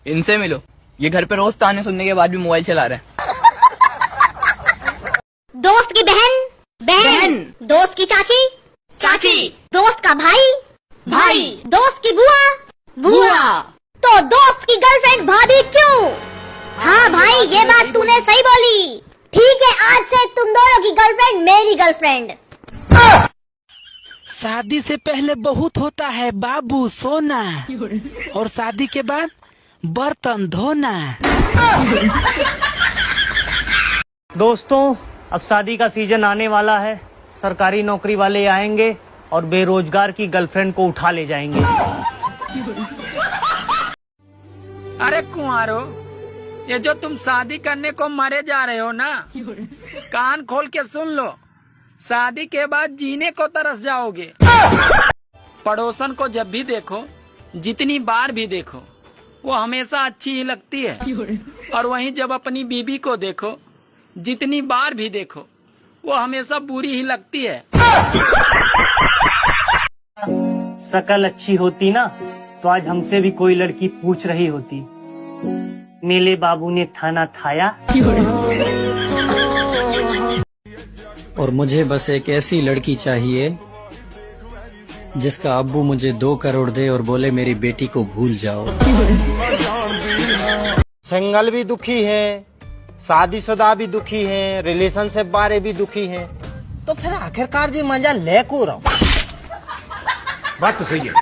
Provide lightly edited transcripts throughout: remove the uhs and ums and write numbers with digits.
इनसे मिलो, ये घर पे रोज ताने सुनने के बाद भी मोबाइल चला रहे हैं। दोस्त की बहन, बहन, दोस्त की चाची, चाची, दोस्त का भाई, भाई, दोस्त की बुआ, बुआ, तो दोस्त की गर्लफ्रेंड भाभी क्यों? हाँ भाई, ये बात तूने सही बोली। ठीक है, आज से तुम दोनों की गर्लफ्रेंड मेरी गर्लफ्रेंड। शादी से पहले बहुत होता है बाबू सोना, और शादी के बाद बर्तन धोना। दोस्तों, अब शादी का सीजन आने वाला है। सरकारी नौकरी वाले आएंगे और बेरोजगार की गर्लफ्रेंड को उठा ले जाएंगे। अरे कुंवारो, ये जो तुम शादी करने को मरे जा रहे हो ना, कान खोल के सुन लो, शादी के बाद जीने को तरस जाओगे। पड़ोसन को जब भी देखो, जितनी बार भी देखो, वो हमेशा अच्छी ही लगती है, और वहीं जब अपनी बीबी को देखो, जितनी बार भी देखो, वो हमेशा बुरी ही लगती है। शकल अच्छी होती ना, तो आज हमसे भी कोई लड़की पूछ रही होती, मेले बाबू ने खाना खाया। और मुझे बस एक ऐसी लड़की चाहिए जिसका अब्बू मुझे 2 करोड़ दे और बोले मेरी बेटी को भूल जाओ। सिंगल भी दुखी है, शादीशुदा भी दुखी है, रिलेशनशिप बारे भी दुखी है, तो फिर आखिरकार जी मजा ले को रहा। बात तो सही है।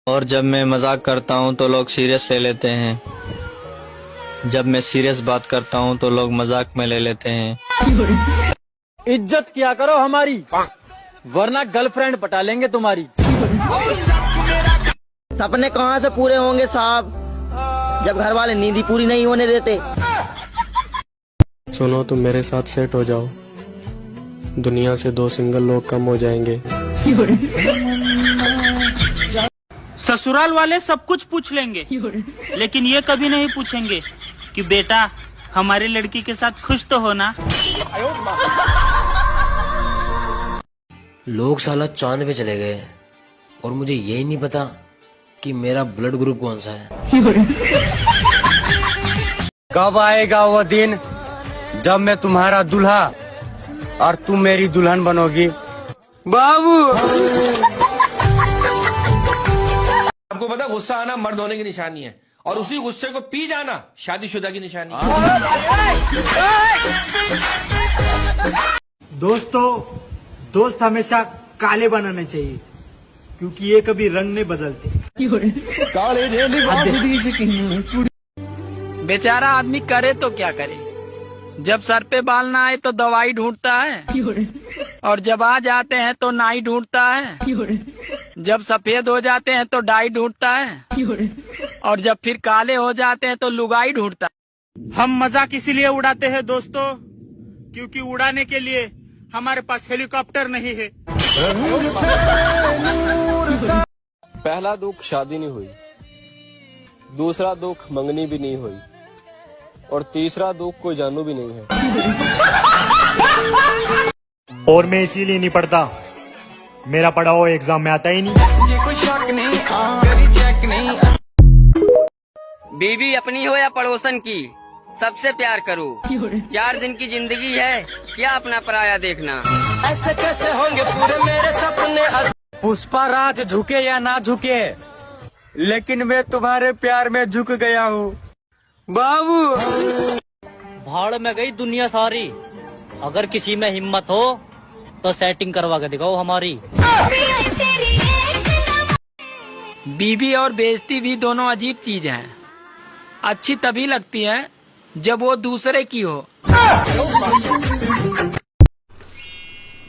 और जब मैं मजाक करता हूँ तो लोग सीरियस ले लेते हैं, जब मैं सीरियस बात करता हूँ तो लोग मजाक में ले लेते हैं। इज्जत किया करो हमारी, वरना गर्लफ्रेंड पटा लेंगे तुम्हारी। सपने कहाँ से पूरे होंगे साहब, जब घर वाले नींद पूरी नहीं होने देते। सुनो, तुम मेरे साथ सेट हो जाओ, दुनिया से 2 सिंगल लोग कम हो जाएंगे। ससुराल वाले सब कुछ पूछ लेंगे, लेकिन ये कभी नहीं पूछेंगे कि बेटा हमारी लड़की के साथ खुश तो होना। लोग साला चांद पे चले गए और मुझे यही नहीं पता कि मेरा ब्लड ग्रुप कौन सा है। कब आएगा वो दिन जब मैं तुम्हारा दूल्हा और तुम मेरी दुल्हन बनोगी बाबू। आपको पता, गुस्सा आना मर्द होने की निशानी है, और उसी गुस्से को पी जाना शादीशुदा की निशानी है। दोस्तों, दोस्त हमेशा काले बनाने चाहिए, क्योंकि ये कभी रंग नहीं बदलते। बेचारा आदमी करे तो क्या करे, जब सर पे बाल ना आए तो दवाई ढूंढता है, और जब आ जाते हैं तो नाई ढूंढता है, जब सफेद हो जाते हैं तो डाई ढूंढता है, और जब फिर काले हो जाते हैं तो लुगाई ढूंढता है। हम मजाक इसीलिए उड़ाते हैं दोस्तों, क्योंकि उड़ाने के लिए हमारे पास हेलीकॉप्टर नहीं है। पहला दुख शादी नहीं हुई, दूसरा दुख मंगनी भी नहीं हुई, और तीसरा दुख कोई जानू भी नहीं है। और मैं इसीलिए नहीं पढ़ता, मेरा पढ़ा हुआ एग्जाम में आता ही नहीं। कोई शक नहीं, चेक नहीं। बीवी अपनी हो या पड़ोसन की, सबसे प्यार करो। 4 दिन की जिंदगी है, क्या अपना पराया देखना। ऐसे कैसे होंगे पूरे मेरे सपने। पुष्पा राज झुके या ना झुके, लेकिन मैं तुम्हारे प्यार में झुक गया हूँ बाबू। भाड़ में गई दुनिया सारी, अगर किसी में हिम्मत हो तो सेटिंग करवा के दिखाओ हमारी। बीवी और बेइज्जती भी दोनों अजीब चीज हैं। अच्छी तभी लगती है जब वो दूसरे की हो।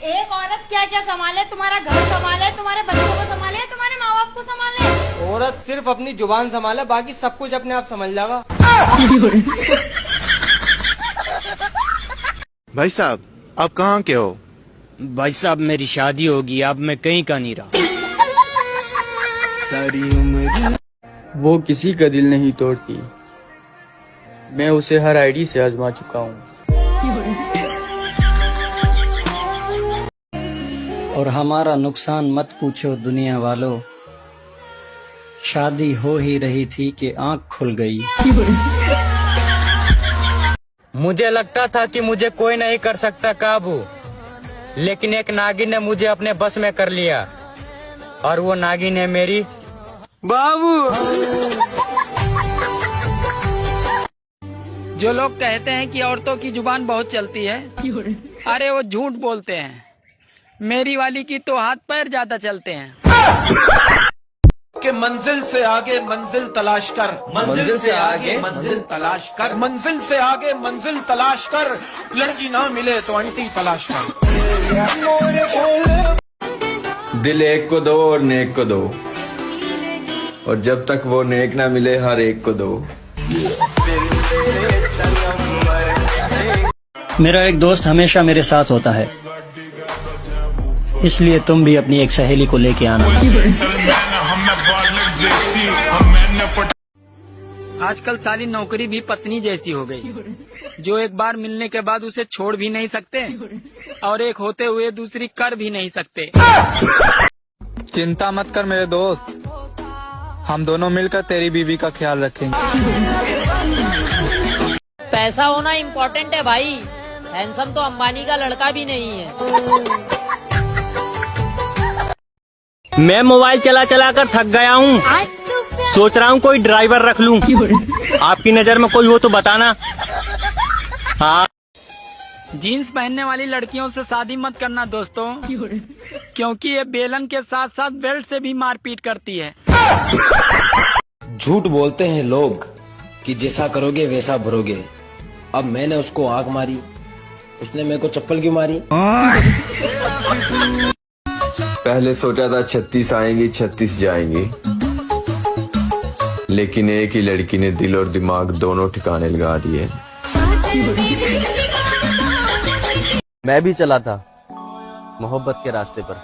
एक औरत क्या क्या संभाले, तुम्हारा घर संभाले, तुम्हारे बच्चों को संभाले, तुम्हारे माँ बाप को संभाले। औरत सिर्फ अपनी जुबान संभाले, बाकी सब कुछ अपने आप संभाल जाएगा। भाई साहब, आप कहाँ के हो? भाई साहब, मेरी शादी होगी, अब मैं कहीं का नहीं रहा। सारी उम्र वो किसी का दिल नहीं तोड़ती, मैं उसे हर आईडी से आजमा चुका हूँ। और हमारा नुकसान मत पूछो दुनिया वालों, शादी हो ही रही थी कि आंख खुल गई। मुझे लगता था कि मुझे कोई नहीं कर सकता काबू, लेकिन एक नागिन ने मुझे अपने बस में कर लिया, और वो नागिन है मेरी बाबू। जो लोग कहते हैं कि औरतों की जुबान बहुत चलती है, अरे वो झूठ बोलते हैं। मेरी वाली की तो हाथ पैर ज्यादा चलते हैं। कि मंजिल से आगे मंजिल तलाश कर, मंजिल से आगे मंजिल तलाश कर, मंजिल से आगे मंजिल तलाश कर, लड़की ना मिले तो आंटी तलाश कर। दिल एक को दो और नेक को दो, और जब तक वो नेक ना मिले हर एक को दो। मेरा एक दोस्त हमेशा मेरे साथ होता है, इसलिए तुम भी अपनी एक सहेली को लेके आना। आजकल साली नौकरी भी पत्नी जैसी हो गई, जो एक बार मिलने के बाद उसे छोड़ भी नहीं सकते, और एक होते हुए दूसरी कर भी नहीं सकते। चिंता मत कर मेरे दोस्त, हम दोनों मिलकर तेरी बीवी का ख्याल रखेंगे। पैसा होना इम्पोर्टेंट है भाई, हैंडसम तो अंबानी का लड़का भी नहीं है। मैं मोबाइल चला चला कर थक गया हूँ, सोच रहा हूँ कोई ड्राइवर रख लूँ। आपकी नजर में कोई हो तो बताना। हाँ, जीन्स पहनने वाली लड़कियों से शादी मत करना दोस्तों, क्योंकि ये बेलन के साथ साथ बेल्ट से भी मारपीट करती है। झूठ बोलते हैं लोग कि जैसा करोगे वैसा भरोगे। अब मैंने उसको आंख मारी, उसने मेरे को चप्पल क्यों मारी? पहले सोचा था 36 आएंगी 36 जाएंगी, लेकिन एक ही लड़की ने दिल और दिमाग दोनों ठिकाने लगा दिए। मैं भी चला था मोहब्बत के रास्ते पर,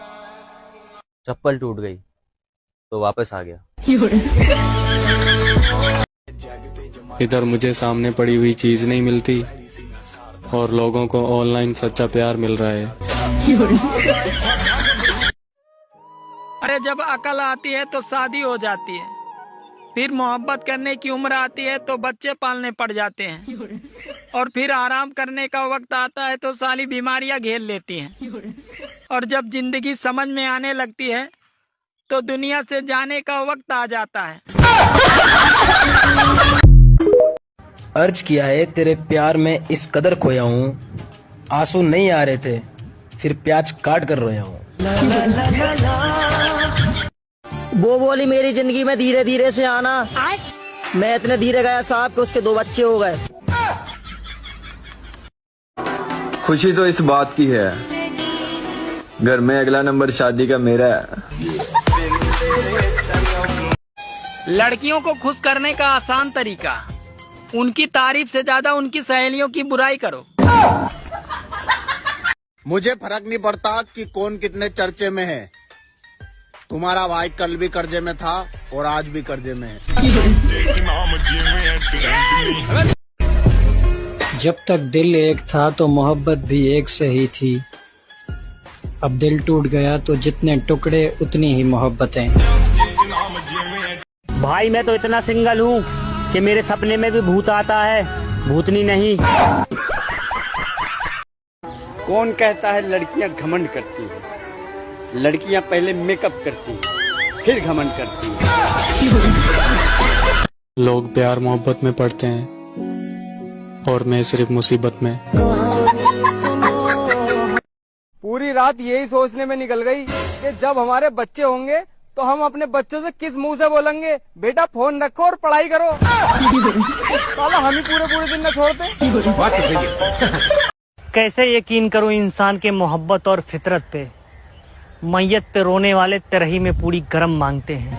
चप्पल टूट गई तो वापस आ गया। इधर मुझे सामने पड़ी हुई चीज नहीं मिलती, और लोगों को ऑनलाइन सच्चा प्यार मिल रहा है। अरे जब अकल आती है तो शादी हो जाती है, फिर मोहब्बत करने की उम्र आती है तो बच्चे पालने पड़ जाते हैं, और फिर आराम करने का वक्त आता है तो सारी बीमारियां घेर लेती हैं, और जब जिंदगी समझ में आने लगती है तो दुनिया से जाने का वक्त आ जाता है। अर्ज किया है तेरे प्यार में इस कदर खोया हूँ, आंसू नहीं आ रहे थे फिर प्याज काट कर रोया हूँ। वो बोली मेरी जिंदगी में धीरे धीरे से आना, मैं इतने धीरे गया साहब कि उसके 2 बच्चे हो गए। खुशी तो इस बात की है, घर में अगला नंबर शादी का मेरा है। लड़कियों को खुश करने का आसान तरीका, उनकी तारीफ से ज्यादा उनकी सहेलियों की बुराई करो। मुझे फर्क नहीं पड़ता कि कौन कितने चर्चे में है, तुम्हारा भाई कल भी कर्जे में था और आज भी कर्जे में है। जब तक दिल एक था तो मोहब्बत भी एक से ही थी, अब दिल टूट गया तो जितने टुकड़े उतनी ही मोहब्बतें। भाई मैं तो इतना सिंगल हूँ कि मेरे सपने में भी भूत आता है, भूतनी नहीं। कौन कहता है लड़कियां घमंड करती हैं? लड़कियां पहले मेकअप करती हैं, फिर घमंड करती हैं। लोग प्यार मोहब्बत में पड़ते हैं, और मैं सिर्फ मुसीबत में। पूरी रात यही सोचने में निकल गई कि जब हमारे बच्चे होंगे तो हम अपने बच्चों से किस मुंह से बोलेंगे, बेटा फोन रखो और पढ़ाई करो। साला हम ही पूरे दिन न छोड़ते। कैसे यकीन करूं इंसान के मोहब्बत और फितरत पे, मैयत पे रोने वाले तरही में पूरी गरम मांगते हैं।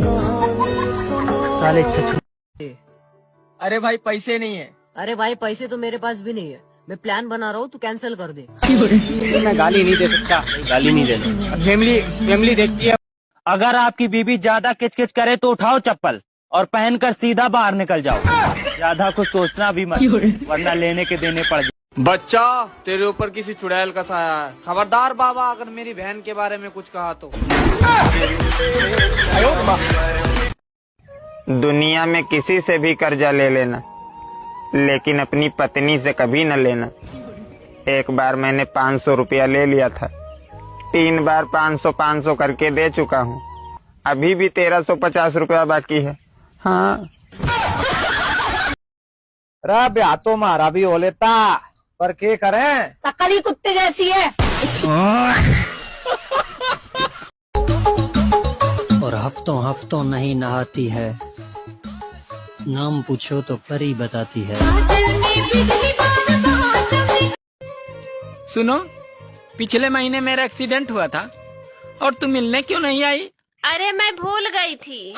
साले छछू। अरे भाई पैसे नहीं है। अरे भाई पैसे तो मेरे पास भी नहीं है, मैं प्लान बना रहा हूँ, तू कैंसिल कर दे। मैं गाली नहीं दे सकता, गाली नहीं देना। फैमिली देखती है। अगर आपकी बीबी ज्यादा किचकिच करे तो उठाओ चप्पल और पहनकर सीधा बाहर निकल जाओ। ज्यादा कुछ सोचना भी मत, वरना लेने के देने पड़ जाए। बच्चा तेरे ऊपर किसी चुड़ैल का साया है, खबरदार बाबा अगर मेरी बहन के बारे में कुछ कहा तो। दुनिया में किसी से भी कर्जा ले लेना, लेकिन अपनी पत्नी से कभी न लेना। एक बार मैंने 500 रुपया ले लिया था, 3 बार 500 करके दे चुका हूँ। अभी भी 1350 रुपया बाकी है। हाँ ब्याह तो मारा भी हो लेता, पर क्या करें, शकल ही कुत्ते जैसी है। और हफ्तों हफ्तों नहीं नहाती है, नाम पूछो तो परी बताती है। सुनो, पिछले महीने मेरा एक्सीडेंट हुआ था और तुम मिलने क्यों नहीं आई? अरे मैं भूल गई थी।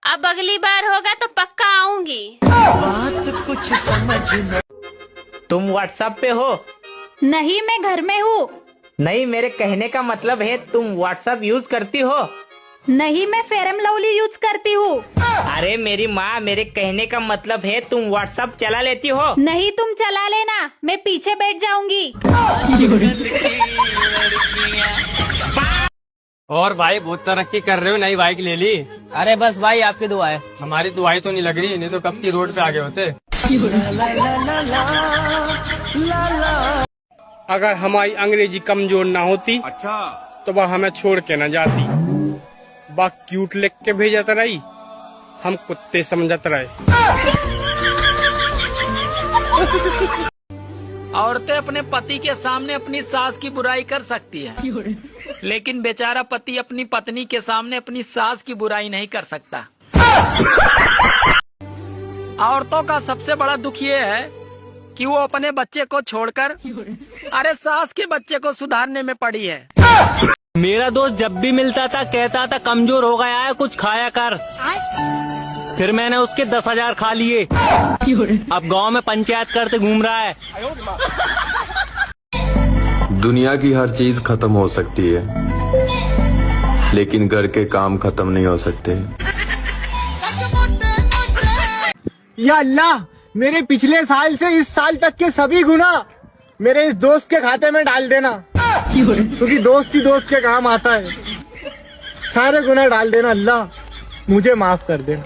अब अगली बार होगा तो पक्का आऊंगी। बात कुछ समझ में। तुम व्हाट्सएप पे हो? नहीं, मैं घर में हूँ। नहीं, मेरे कहने का मतलब है तुम व्हाट्सएप यूज करती हो? नहीं, मैं फेरम लवली यूज करती हूँ। अरे मेरी माँ, मेरे कहने का मतलब है तुम व्हाट्सएप चला लेती हो? नहीं, तुम चला लेना, मैं पीछे बैठ जाऊंगी। और भाई बहुत तरक्की कर रहे हो, नई बाइक ले ली? अरे बस भाई आपकी दुआ है। हमारी दुआई तो नहीं लग रही, नहीं तो कब की रोड पे आगे होते। अगर हमारी अंग्रेजी कमजोर ना होती, अच्छा, तो वह हमें छोड़ के न जाती। बा क्यूट लिख के भेजत रही, हम कुत्ते समझत रहे। औरतें अपने पति के सामने अपनी सास की बुराई कर सकती है, लेकिन बेचारा पति अपनी पत्नी के सामने अपनी सास की बुराई नहीं कर सकता। औरतों का सबसे बड़ा दुख ये है कि वो अपने बच्चे को छोड़कर अरे सास के बच्चे को सुधारने में पड़ी है। मेरा दोस्त जब भी मिलता था कहता था कमजोर हो गया है, कुछ खाया कर। फिर मैंने उसके 10,000 खा लिए। अब गांव में पंचायत करते घूम रहा है। दुनिया की हर चीज खत्म हो सकती है, लेकिन घर के काम खत्म नहीं हो सकते। या अल्लाह, मेरे पिछले साल से इस साल तक के सभी गुना मेरे इस दोस्त के खाते में डाल देना, क्योंकि दोस्त ही दोस्त के काम आता है। सारे गुना डाल देना अल्लाह, मुझे माफ कर देना।